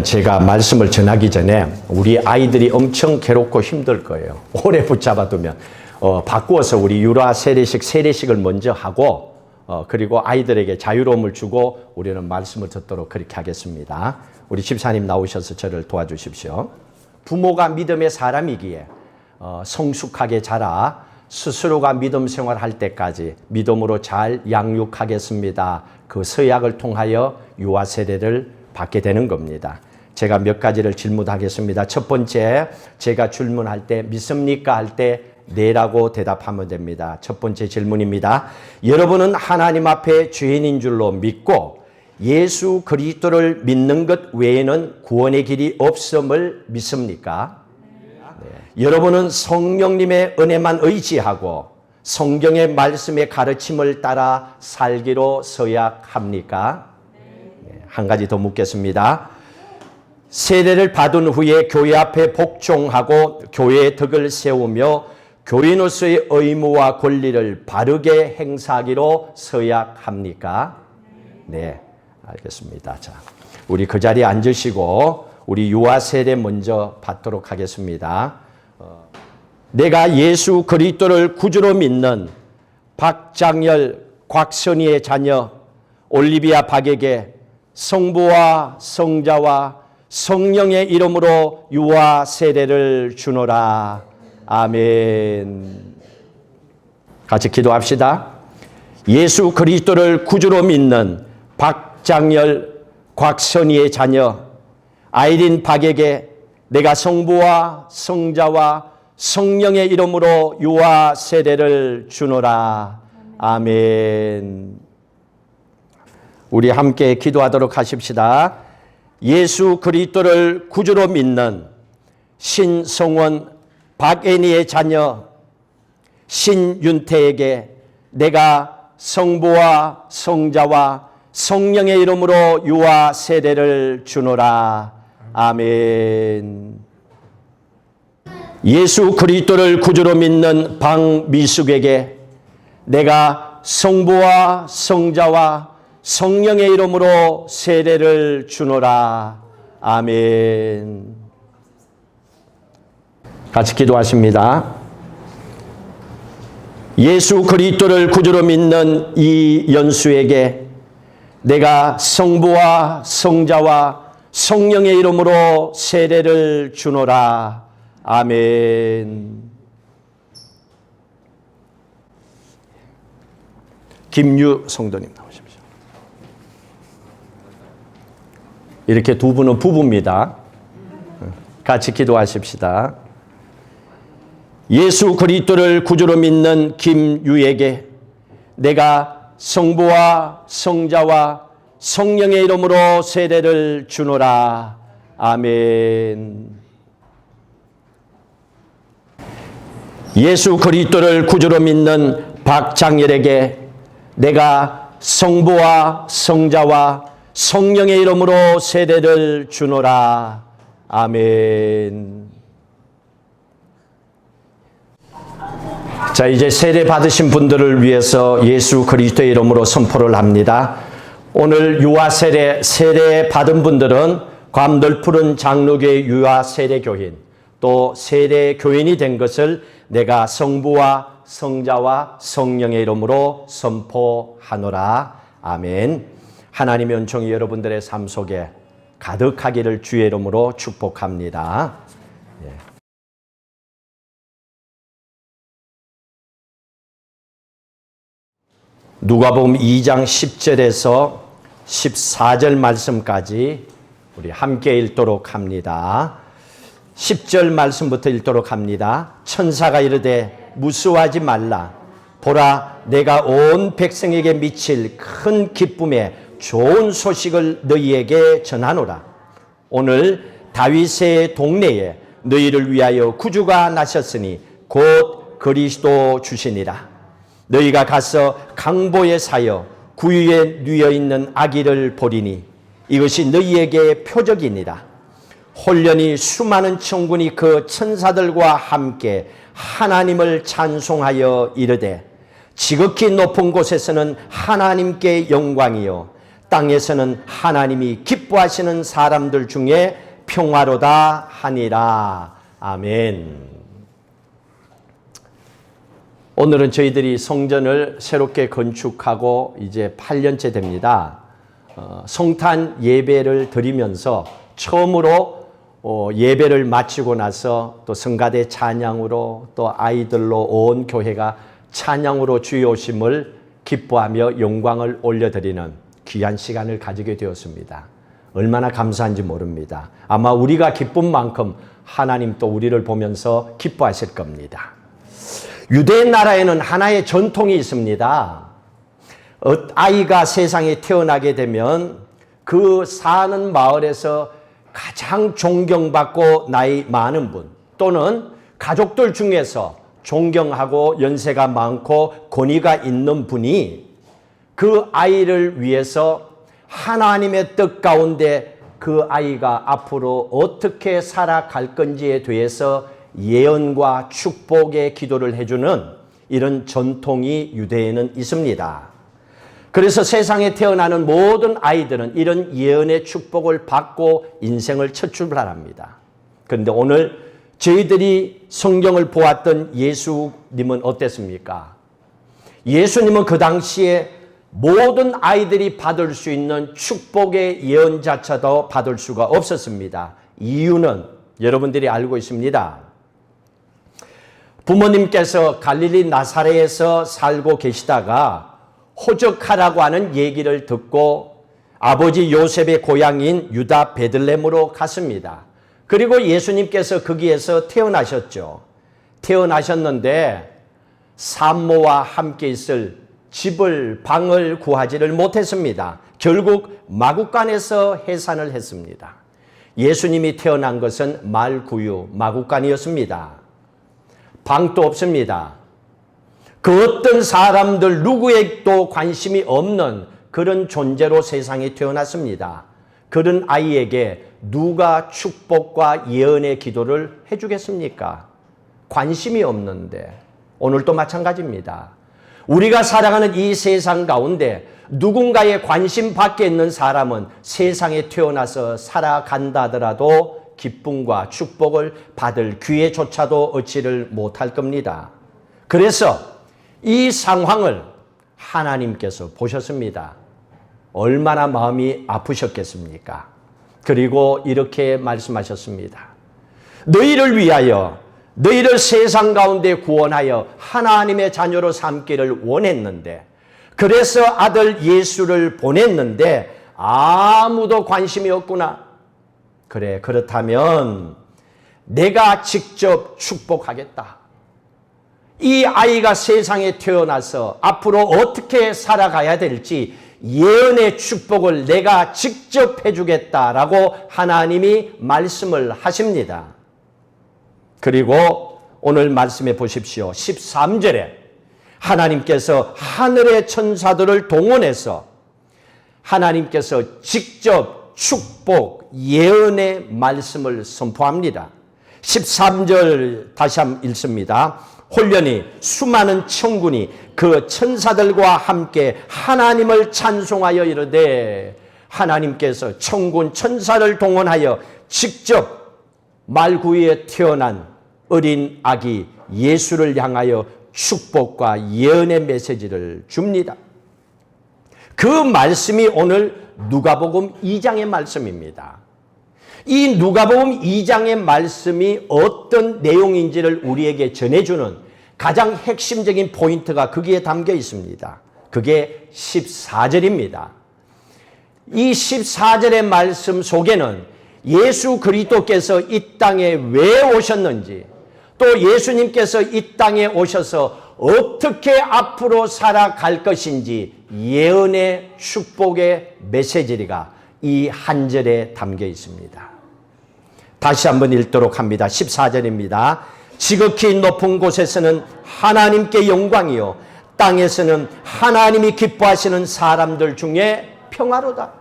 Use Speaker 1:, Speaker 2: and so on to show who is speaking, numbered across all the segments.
Speaker 1: 제가 말씀을 전하기 전에 우리 아이들이 엄청 괴롭고 힘들 거예요. 오래 붙잡아두면. 바꾸어서 우리 유라 세례식을 먼저 하고 그리고 아이들에게 자유로움을 주고 우리는 말씀을 듣도록 그렇게 하겠습니다. 우리 집사님 나오셔서 저를 도와주십시오. 부모가 믿음의 사람이기에 성숙하게 자라 스스로가 믿음 생활할 때까지 믿음으로 잘 양육하겠습니다. 그 서약을 통하여 유아 세례를 받게 되는 겁니다. 제가 몇 가지를 질문하겠습니다. 첫 번째, 제가 질문할 때 믿습니까? 할 때 네라고 대답하면 됩니다. 첫 번째 질문입니다. 여러분은 하나님 앞에 죄인인 줄로 믿고 예수 그리스도를 믿는 것 외에는 구원의 길이 없음을 믿습니까? 네. 여러분은 성령님의 은혜만 의지하고 성경의 말씀의 가르침을 따라 살기로 서약합니까? 네. 한 가지 더 묻겠습니다. 세례를 받은 후에 교회 앞에 복종하고 교회의 덕을 세우며 교인으로서의 의무와 권리를 바르게 행사하기로 서약합니까? 네, 알겠습니다. 자, 우리 그 자리에 앉으시고 우리 유아 세례 먼저 받도록 하겠습니다. 내가 예수 그리스도를 구주로 믿는 박장열, 곽선희의 자녀 올리비아 박에게 성부와 성자와 성령의 이름으로 유아 세례를 주노라. 아멘. 같이 기도합시다. 예수 그리스도를 구주로 믿는 박장열, 곽선희의 자녀 아이린 박에게 내가 성부와 성자와 성령의 이름으로 유아 세례를 주노라. 아멘. 우리 함께 기도하도록 하십시다. 예수 그리스도를 구주로 믿는 신성원 박애니의 자녀 신윤태에게 내가 성부와 성자와 성령의 이름으로 유아 세례를 주노라. 아멘. 예수 그리스도를 구주로 믿는 박미숙에게 내가 성부와 성자와 성령의 이름으로 세례를 주노라. 아멘. 같이 기도하십니다. 예수 그리스도를 구주로 믿는 이연수에게 내가 성부와 성자와 성령의 이름으로 세례를 주노라. 아멘. 김유 성도님 나오십시오. 이렇게 두 분은 부부입니다. 같이 기도하십시다. 예수 그리스도를 구주로 믿는 김유에게 내가 성부와 성자와 성령의 이름으로 세례를 주노라. 아멘. 예수 그리스도를 구주로 믿는 박장열에게 내가 성부와 성자와 성령의 이름으로 세례를 주노라. 아멘. 자, 이제 세례 받으신 분들을 위해서 예수 그리스도의 이름으로 선포를 합니다. 오늘 유아 세례 받은 분들은 괌 푸른 장로교회 유아 세례 교인, 또 세례 교인이 된 것을 내가 성부와 성자와 성령의 이름으로 선포하노라. 아멘. 하나님의 은총이 여러분들의 삶 속에 가득하기를 주의 이름으로 축복합니다. 누가복음 2장 10절에서 14절 말씀까지 우리 함께 읽도록 합니다. 10절 말씀부터 읽도록 합니다. 천사가 이르되 무수하지 말라. 보라, 내가 온 백성에게 미칠 큰 기쁨의 좋은 소식을 너희에게 전하노라. 오늘 다윗의 동네에 너희를 위하여 구주가 나셨으니 곧 그리스도 주시니라. 너희가 가서 강보에 사여 구유에 누워 있는 아기를 보리니 이것이 너희에게 표적이니라. 홀련히 수많은 천군이 그 천사들과 함께 하나님을 찬송하여 이르되 지극히 높은 곳에서는 하나님께 영광이요 땅에서는 하나님이 기뻐하시는 사람들 중에 평화로다 하니라. 아멘. 오늘은 저희들이 성전을 새롭게 건축하고 이제 8년째 됩니다. 성탄 예배를 드리면서 처음으로 예배를 마치고 나서 또 성가대 찬양으로 또 아이들로 온 교회가 찬양으로 주의 오심을 기뻐하며 영광을 올려드리는 귀한 시간을 가지게 되었습니다. 얼마나 감사한지 모릅니다. 아마 우리가 기쁜 만큼 하나님 또 우리를 보면서 기뻐하실 겁니다. 유대 나라에는 하나의 전통이 있습니다. 아이가 세상에 태어나게 되면 그 사는 마을에서 가장 존경받고 나이 많은 분 또는 가족들 중에서 존경하고 연세가 많고 권위가 있는 분이 그 아이를 위해서 하나님의 뜻 가운데 그 아이가 앞으로 어떻게 살아갈 건지에 대해서 예언과 축복의 기도를 해주는 이런 전통이 유대에는 있습니다. 그래서 세상에 태어나는 모든 아이들은 이런 예언의 축복을 받고 인생을 첫 출발합니다. 그런데 오늘 저희들이 성경을 보았던 예수님은 어땠습니까? 예수님은 그 당시에 모든 아이들이 받을 수 있는 축복의 예언자처도 받을 수가 없었습니다. 이유는 여러분들이 알고 있습니다. 부모님께서 갈릴리 나사렛에서 살고 계시다가 호적하라고 하는 얘기를 듣고 아버지 요셉의 고향인 유다 베들레헴으로 갔습니다. 그리고 예수님께서 거기에서 태어나셨죠. 태어나셨는데 산모와 함께 있을 집을 방을 구하지를 못했습니다. 결국 마구간에서 해산을 했습니다. 예수님이 태어난 것은 말구유 마구간이었습니다. 방도 없습니다. 그 어떤 사람들 누구에도 관심이 없는 그런 존재로 세상에 태어났습니다. 그런 아이에게 누가 축복과 예언의 기도를 해주겠습니까? 관심이 없는데 오늘도 마찬가지입니다. 우리가 살아가는 이 세상 가운데 누군가의 관심 밖에 있는 사람은 세상에 태어나서 살아간다 하더라도 기쁨과 축복을 받을 기회조차도 얻지를 못할 겁니다. 그래서 이 상황을 하나님께서 보셨습니다. 얼마나 마음이 아프셨겠습니까? 그리고 이렇게 말씀하셨습니다. 너희를 위하여 너희를 세상 가운데 구원하여 하나님의 자녀로 삼기를 원했는데 그래서 아들 예수를 보냈는데 아무도 관심이 없구나. 그래, 그렇다면 내가 직접 축복하겠다. 이 아이가 세상에 태어나서 앞으로 어떻게 살아가야 될지 예언의 축복을 내가 직접 해주겠다라고 하나님이 말씀을 하십니다. 그리고 오늘 말씀해 보십시오. 13절에 하나님께서 하늘의 천사들을 동원해서 하나님께서 직접 축복, 예언의 말씀을 선포합니다. 13절 다시 한번 읽습니다. 홀련히 수많은 천군이 그 천사들과 함께 하나님을 찬송하여 이르되 하나님께서 천군 천사를 동원하여 직접 말구유에 태어난 어린 아기 예수를 향하여 축복과 예언의 메시지를 줍니다. 그 말씀이 오늘 누가복음 2장의 말씀입니다. 이 누가복음 2장의 말씀이 어떤 내용인지를 우리에게 전해주는 가장 핵심적인 포인트가 거기에 담겨 있습니다. 그게 14절입니다. 이 14절의 말씀 속에는 예수 그리스도께서 이 땅에 왜 오셨는지 또 예수님께서 이 땅에 오셔서 어떻게 앞으로 살아갈 것인지 예언의 축복의 메시지가 이 한 절에 담겨 있습니다. 다시 한번 읽도록 합니다. 14절입니다. 지극히 높은 곳에서는 하나님께 영광이요 땅에서는 하나님이 기뻐하시는 사람들 중에 평화로다.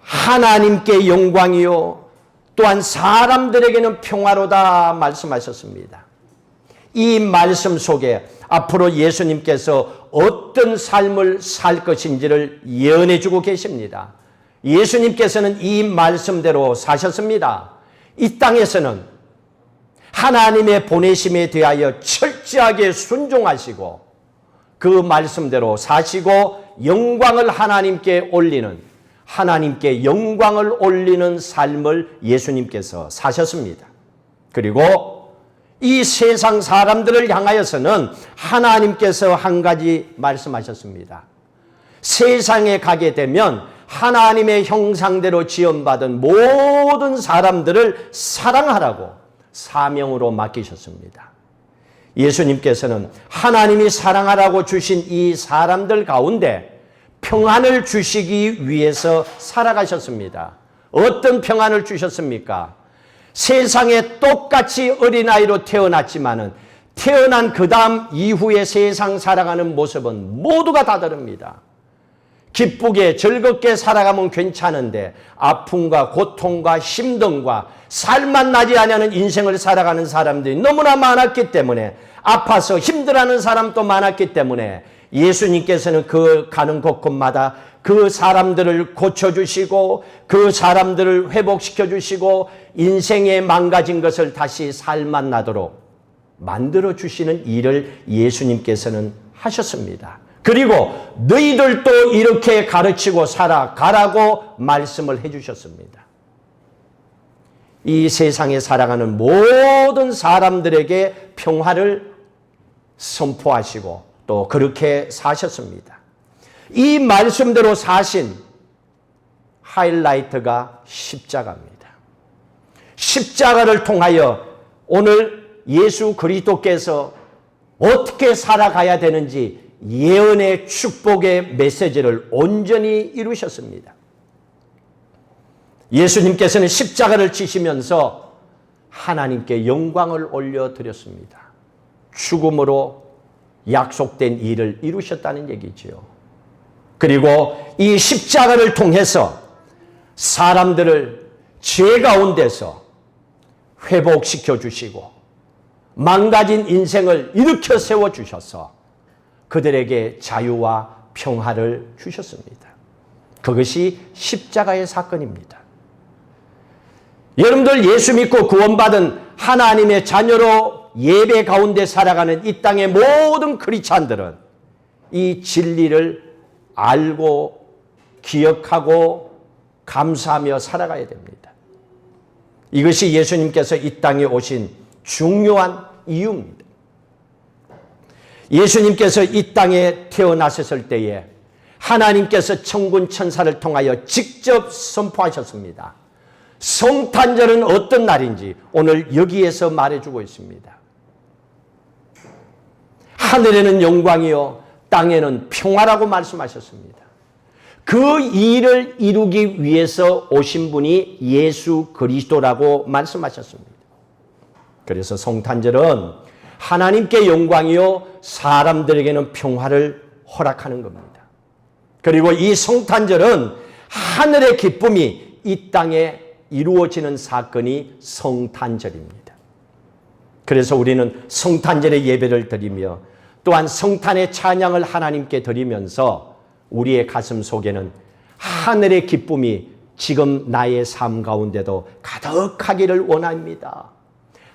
Speaker 1: 하나님께 영광이요 또한 사람들에게는 평화로다 말씀하셨습니다. 이 말씀 속에 앞으로 예수님께서 어떤 삶을 살 것인지를 예언해 주고 계십니다. 예수님께서는 이 말씀대로 사셨습니다. 이 땅에서는 하나님의 보내심에 대하여 철저하게 순종하시고 그 말씀대로 사시고 영광을 하나님께 올리는, 하나님께 영광을 올리는 삶을 예수님께서 사셨습니다. 그리고 이 세상 사람들을 향하여서는 하나님께서 한 가지 말씀하셨습니다. 세상에 가게 되면 하나님의 형상대로 지음받은 모든 사람들을 사랑하라고 사명으로 맡기셨습니다. 예수님께서는 하나님이 사랑하라고 주신 이 사람들 가운데 평안을 주시기 위해서 살아가셨습니다. 어떤 평안을 주셨습니까? 세상에 똑같이 어린아이로 태어났지만은 태어난 그 다음 이후에 세상 살아가는 모습은 모두가 다 다릅니다. 기쁘게 즐겁게 살아가면 괜찮은데 아픔과 고통과 힘듦과 살만 나지 않는 인생을 살아가는 사람들이 너무나 많았기 때문에, 아파서 힘들어하는 사람도 많았기 때문에 예수님께서는 그 가는 곳곳마다 그 사람들을 고쳐주시고 그 사람들을 회복시켜주시고 인생에 망가진 것을 다시 살만 나도록 만들어주시는 일을 예수님께서는 하셨습니다. 그리고 너희들도 이렇게 가르치고 살아가라고 말씀을 해주셨습니다. 이 세상에 살아가는 모든 사람들에게 평화를 선포하시고 또 그렇게 사셨습니다. 이 말씀대로 사신 하이라이트가 십자가입니다. 십자가를 통하여 오늘 예수 그리스도께서 어떻게 살아가야 되는지 예언의 축복의 메시지를 온전히 이루셨습니다. 예수님께서는 십자가를 지시면서 하나님께 영광을 올려드렸습니다. 죽음으로 약속된 일을 이루셨다는 얘기지요. 그리고 이 십자가를 통해서 사람들을 죄 가운데서 회복시켜 주시고 망가진 인생을 일으켜 세워 주셔서 그들에게 자유와 평화를 주셨습니다. 그것이 십자가의 사건입니다. 여러분들 예수 믿고 구원받은 하나님의 자녀로 예배 가운데 살아가는 이 땅의 모든 크리스찬들은 이 진리를 알고 기억하고 감사하며 살아가야 됩니다. 이것이 예수님께서 이 땅에 오신 중요한 이유입니다. 예수님께서 이 땅에 태어나셨을 때에 하나님께서 천군 천사를 통하여 직접 선포하셨습니다. 성탄절은 어떤 날인지 오늘 여기에서 말해주고 있습니다. 하늘에는 영광이요 땅에는 평화라고 말씀하셨습니다. 그 일을 이루기 위해서 오신 분이 예수 그리스도라고 말씀하셨습니다. 그래서 성탄절은 하나님께 영광이요 사람들에게는 평화를 허락하는 겁니다. 그리고 이 성탄절은 하늘의 기쁨이 이 땅에 이루어지는 사건이 성탄절입니다. 그래서 우리는 성탄절의 예배를 드리며 또한 성탄의 찬양을 하나님께 드리면서 우리의 가슴 속에는 하늘의 기쁨이 지금 나의 삶 가운데도 가득하기를 원합니다.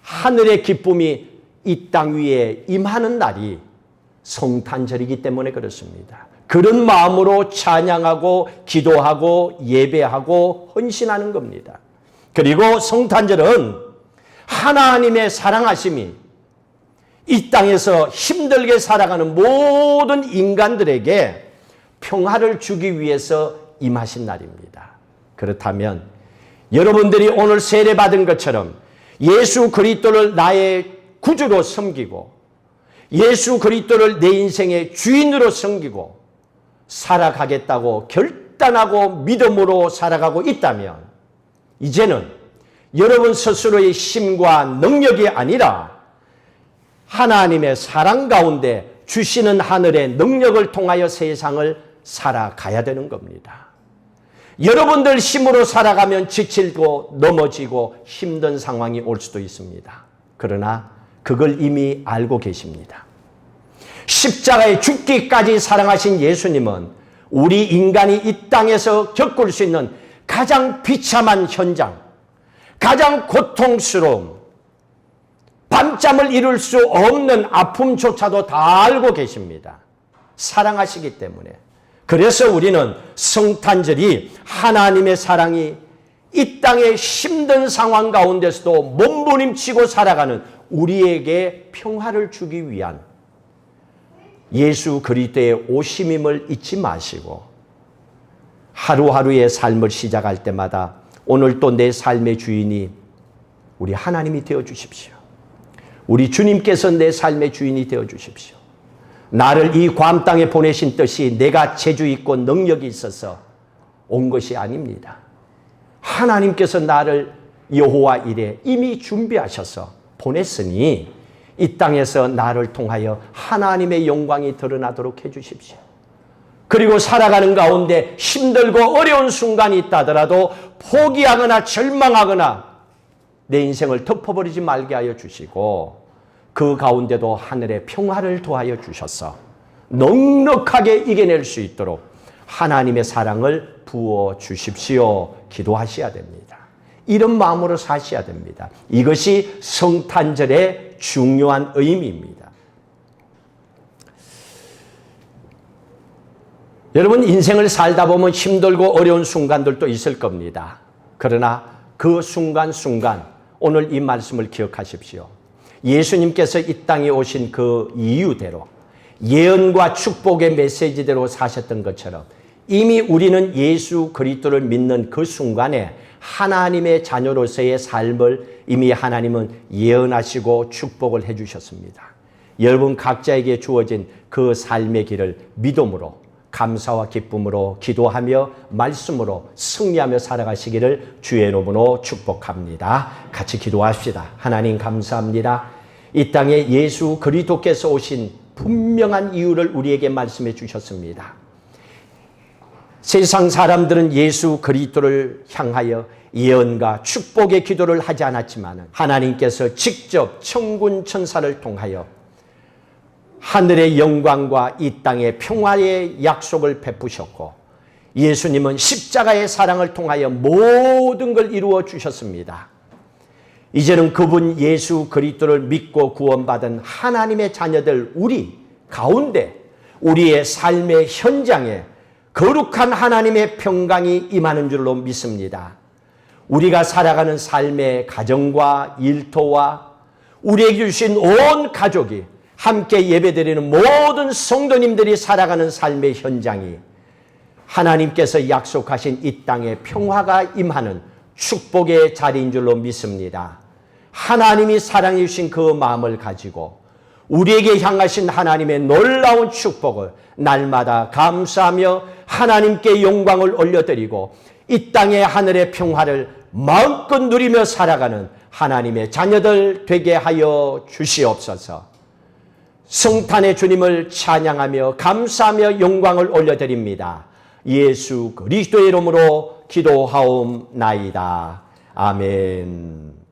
Speaker 1: 하늘의 기쁨이 이 땅 위에 임하는 날이 성탄절이기 때문에 그렇습니다. 그런 마음으로 찬양하고 기도하고 예배하고 헌신하는 겁니다. 그리고 성탄절은 하나님의 사랑하심이 이 땅에서 힘들게 살아가는 모든 인간들에게 평화를 주기 위해서 임하신 날입니다. 그렇다면 여러분들이 오늘 세례받은 것처럼 예수 그리스도를 나의 구주로 섬기고 예수 그리스도를 내 인생의 주인으로 섬기고 살아가겠다고 결단하고 믿음으로 살아가고 있다면 이제는 여러분 스스로의 힘과 능력이 아니라 하나님의 사랑 가운데 주시는 하늘의 능력을 통하여 세상을 살아가야 되는 겁니다. 여러분들 힘으로 살아가면 지치고 넘어지고 힘든 상황이 올 수도 있습니다. 그러나 그걸 이미 알고 계십니다. 십자가에 죽기까지 사랑하신 예수님은 우리 인간이 이 땅에서 겪을 수 있는 가장 비참한 현장, 가장 고통스러움, 밤잠을 이룰 수 없는 아픔조차도 다 알고 계십니다. 사랑하시기 때문에. 그래서 우리는 성탄절이 하나님의 사랑이 이 땅의 힘든 상황 가운데서도 몸부림치고 살아가는 우리에게 평화를 주기 위한 예수 그리스도의 오심임을 잊지 마시고 하루하루의 삶을 시작할 때마다 오늘 또 내 삶의 주인이 우리 하나님이 되어 주십시오. 우리 주님께서 내 삶의 주인이 되어 주십시오. 나를 이 괌 땅에 보내신 뜻이 내가 재주 있고 능력이 있어서 온 것이 아닙니다. 하나님께서 나를 여호와 이레 이미 준비하셔서 보냈으니 이 땅에서 나를 통하여 하나님의 영광이 드러나도록 해주십시오. 그리고 살아가는 가운데 힘들고 어려운 순간이 있다더라도 포기하거나 절망하거나 내 인생을 덮어버리지 말게 하여 주시고 그 가운데도 하늘의 평화를 더하여 주셔서 넉넉하게 이겨낼 수 있도록 하나님의 사랑을 부어 주십시오. 기도하셔야 됩니다. 이런 마음으로 사셔야 됩니다. 이것이 성탄절의 중요한 의미입니다. 여러분 인생을 살다 보면 힘들고 어려운 순간들도 있을 겁니다. 그러나 그 순간순간 오늘 이 말씀을 기억하십시오. 예수님께서 이 땅에 오신 그 이유대로 예언과 축복의 메시지대로 사셨던 것처럼 이미 우리는 예수 그리스도를 믿는 그 순간에 하나님의 자녀로서의 삶을 이미 하나님은 예언하시고 축복을 해주셨습니다. 여러분 각자에게 주어진 그 삶의 길을 믿음으로 감사와 기쁨으로 기도하며 말씀으로 승리하며 살아가시기를 주의 이름으로 축복합니다. 같이 기도합시다. 하나님 감사합니다. 이 땅에 예수 그리스도께서 오신 분명한 이유를 우리에게 말씀해 주셨습니다. 세상 사람들은 예수 그리스도를 향하여 예언과 축복의 기도를 하지 않았지만 하나님께서 직접 천군 천사를 통하여 하늘의 영광과 이 땅의 평화의 약속을 베푸셨고 예수님은 십자가의 사랑을 통하여 모든 걸 이루어 주셨습니다. 이제는 그분 예수 그리스도를 믿고 구원받은 하나님의 자녀들 우리 가운데 우리의 삶의 현장에 거룩한 하나님의 평강이 임하는 줄로 믿습니다. 우리가 살아가는 삶의 가정과 일터와 우리에게 주신 온 가족이 함께 예배드리는 모든 성도님들이 살아가는 삶의 현장이 하나님께서 약속하신 이 땅에 평화가 임하는 축복의 자리인 줄로 믿습니다. 하나님이 사랑해 주신 그 마음을 가지고 우리에게 향하신 하나님의 놀라운 축복을 날마다 감사하며 하나님께 영광을 올려드리고 이 땅의 하늘의 평화를 마음껏 누리며 살아가는 하나님의 자녀들 되게 하여 주시옵소서. 성탄의 주님을 찬양하며 감사하며 영광을 올려드립니다. 예수 그리스도의 이름으로 기도하옵나이다. 아멘.